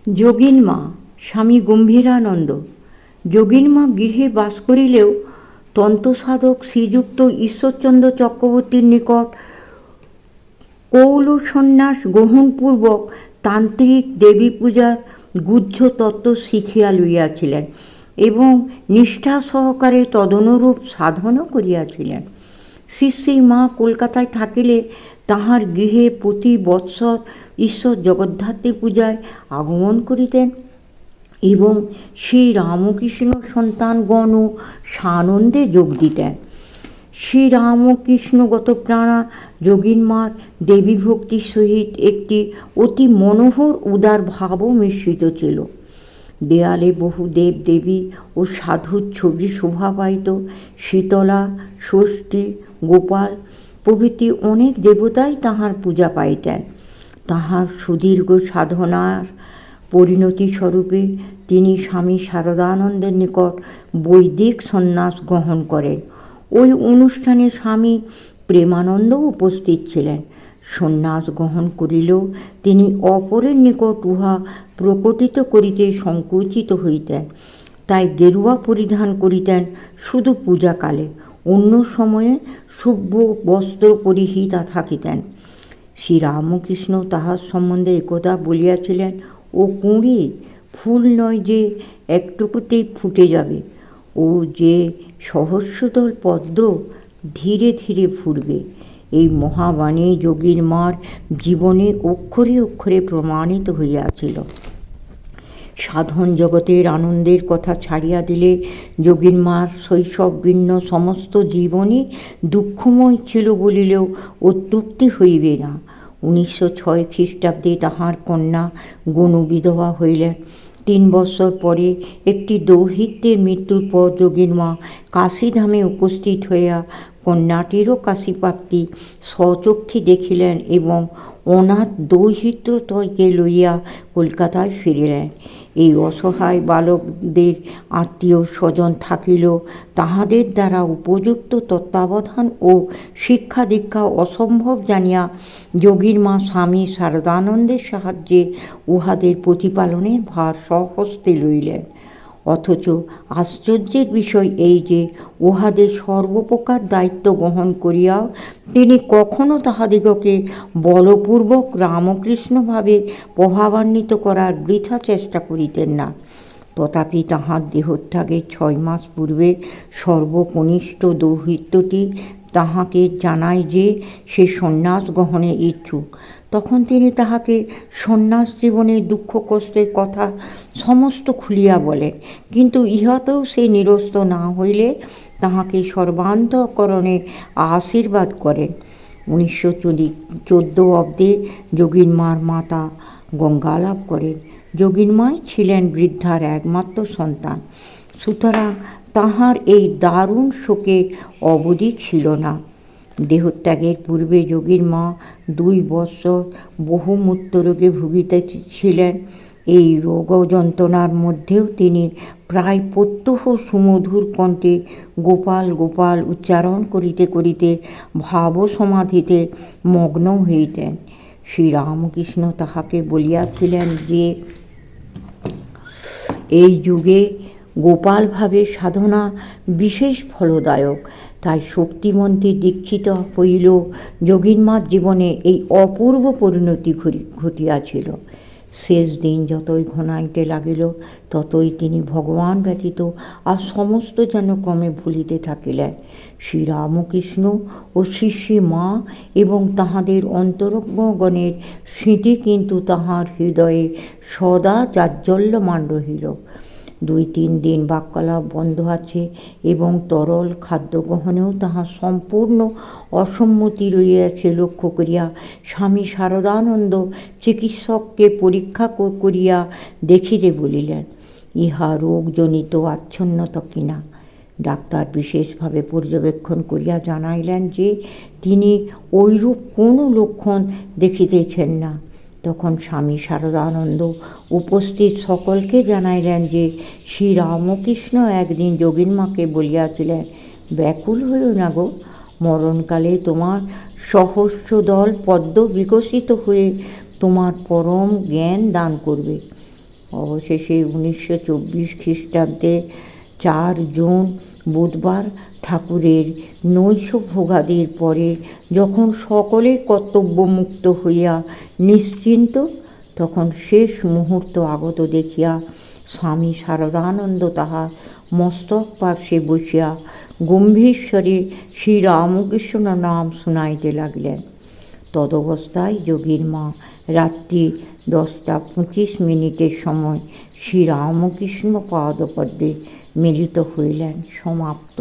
যোগিনমা স্বামী গম্ভীরানন্দ। যোগিনমা গৃহে বাস করিলেও তন্ত্রসাধক শ্রীযুক্ত ঈশ্বরচন্দ্র চক্রবর্তীর নিকট কৌল সন্ন্যাস গ্রহণপূর্বক তান্ত্রিক দেবী পূজার গুহ্য তত্ত্ব শিখিয়া লইয়াছিলেন এবং নিষ্ঠা সহকারে তদনুরূপ সাধনও করিয়াছিলেন। শ্রী শ্রী মা কলকাতায় থাকিলে তাহার গৃহে প্রতি বৎসর ঈশ্বর জগদ্ধাত্রী পূজায় আগমন করিতেন এবং শ্রী রামকৃষ্ণ সন্তানগণও সানন্দে যোগ দিতেন। শ্রীরামকৃষ্ণগত প্রাণা যোগিনমার দেবী ভক্তির সহিত একটি অতি মনোহর উদার ভাবও মিশ্রিত ছিল। দেয়ালে বহু দেব দেবী ও সাধুর ছবি শোভা পাইত। শীতলা, ষষ্ঠী, গোপাল প্রভৃতি অনেক দেবতাই তাহার পূজা পাইতেন। তাহার সুদীর্ঘ সাধনার পরিণতি স্বরূপে তিনি স্বামী শারদানন্দের নিকট বৈদিক সন্ন্যাস গ্রহণ করেন। ওই অনুষ্ঠানে স্বামী প্রেমানন্দও উপস্থিত ছিলেন। সন্ন্যাস গ্রহণ করিলেও তিনি অপরের নিকট উহা প্রকটিত করিতে সংকুচিত হইতেন, তাই গেরুয়া পরিধান করিতেন শুধু পূজাকালে, অন্য সময়ে শুভ্র বস্ত্র পরিহিতা থাকিতেন। শ্রীরামকৃষ্ণ তাহার সম্বন্ধে একথা বলিয়াছিলেন, ও কুঁড়ি ফুল নয় যে একটুকুতেই ফুটে যাবে, ও যে সহস্রদল পদ্ম ধীরে ধীরে ফুটবে। এই মহাবাণী যোগিনমার জীবনে অক্ষরে অক্ষরে প্রমাণিত হইয়াছিল। সাধন জগতের আনন্দের কথা ছাড়িয়া দিলে যোগিনমার শৈশব ভিন্ন সমস্ত জীবনই দুঃখময় ছিল বলিলেও অত্যুক্তি হইবে না। 1906 খ্রিস্টাব্দে তাহার কন্যা গনু বিধবা হইলেন। 3 বৎসর পরে একটি দৌহিত্রের মৃত্যুর পর যোগিনমা কাশীধামে উপস্থিত হইয়া কন্যাটিরও কাশীপ্রাপ্তি স্বচক্ষে দেখিলেন এবং অনাথ দৌহিত্রদ্বয়কে লইয়া কলকাতায় ফিরিলেন। এই অসহায় বালকদের আত্মীয় স্বজন থাকিলেও তাহাদের দ্বারা উপযুক্ত তত্ত্বাবধান ও শিক্ষা দীক্ষা অসম্ভব জানিয়া যোগিনমা স্বামী শারদানন্দের সাহায্যে উহাদের প্রতিপালনের ভার স্বহস্তে লইলেন। অথচ আশ্চর্যের বিষয় এই যে উহাদের সর্বপ্রকার দায়িত্ব গ্রহণ করিয়াও তিনি কখনো তাহাদিগকে বলপূর্বক রামকৃষ্ণভাবে প্রভাবান্বিত করার বৃথা চেষ্টা করিতেন না। তথাপি তাহার দেহত্যাগের 6 মাস পূর্বে সর্বকনিষ্ঠ দৌহিত্রটি তাহাকে জানায় যে সে সন্ন্যাস গ্রহণে ইচ্ছুক। তখন তিনি তাহাকে সন্ন্যাস জীবনের দুঃখ কষ্টের কথা সমস্ত খুলিয়া বলেন, কিন্তু ইহাতেও সে নিরস্ত না হইলে তাহাকে সর্বান্তঃকরণে আশীর্বাদ করেন। 1914 অব্দে যোগিনমার মাতা গঙ্গা লাভ করেন। যোগিনমাই ছিলেন বৃদ্ধার একমাত্র সন্তান, সুতরাং তাহার এই দারুণ শোকের অবধি ছিল না। দেহত্যাগের পূর্বে যোগিনমা 2 বৎসর বহুমূত্র রোগে ভুগিতেছিলেন। এই রোগ যন্ত্রণার মধ্যেও তিনি প্রায় প্রত্যহ সুমধুর কণ্ঠে গোপাল গোপাল উচ্চারণ করিতে করিতে ভাবসমাধিতে মগ্ন হইতেন। শ্রীরামকৃষ্ণ তাহাকে বলিয়াছিলেন যে এই যুগে গোপালভাবে সাধনা বিশেষ ফলদায়ক। তাই শক্তিমন্ত্রে দীক্ষিত হইল যোগিনমার জীবনে এই অপূর্ব পরিণতি ঘটিয়াছিল। শেষ দিন যতই ঘনাইতে লাগিল ততই তিনি ভগবান ব্যতীত আর সমস্ত যেন ক্রমে ভুলিতে থাকিলেন। শ্রীরামকৃষ্ণ ও শ্রী শ্রী মা এবং তাহাদের অন্তরঙ্গগণের স্মৃতি কিন্তু তাহার হৃদয়ে সদা জাজ্বল্যমান রহিল। 2-3 দিন বাক্যালাপ বন্ধ আছে এবং তরল খাদ্য গ্রহণেও তাহার সম্পূর্ণ অসম্মতি রহিয়াছে লক্ষ্য করিয়া স্বামী শারদানন্দ চিকিৎসককে পরীক্ষা করিয়া দেখিতে বলিলেন, ইহা রোগজনিত আচ্ছন্নতা কিনা। ডাক্তার বিশেষভাবে পর্যবেক্ষণ করিয়া জানাইলেন যে তিনি ঐরূপ কোনো লক্ষণ দেখিতেছেন না। তখন স্বামী শারদানন্দ উপস্থিত সকলকে জানাইলেন যে শ্রীরামকৃষ্ণ একদিন যোগিনমাকে বলিয়াছিলেন, ব্যাকুল হইও না গো, মরণকালে তোমার সহস্রদল পদ্ম বিকশিত হয়ে তোমার পরম জ্ঞান দান করবে। অবশেষে 1924 খ্রিস্টাব্দে 4 জুন বুধবার ঠাকুরের নৈশ ভোগাদির পরে যখন সকলে কর্তব্যমুক্ত হইয়া নিশ্চিন্ত, তখন শেষ মুহূর্ত আগত দেখিয়া স্বামী শারদানন্দ তাহার মস্তক পার্শ্বে বসিয়া গম্ভীরস্বরে শ্রীরামকৃষ্ণ নাম শুনাইতে লাগিলেন। তদবস্থায় যোগীর মা রাত্রি 10:25 সময় শ্রীরামকৃষ্ণ পাদপদ্মে মিলিত হইলেন। সমাপ্ত।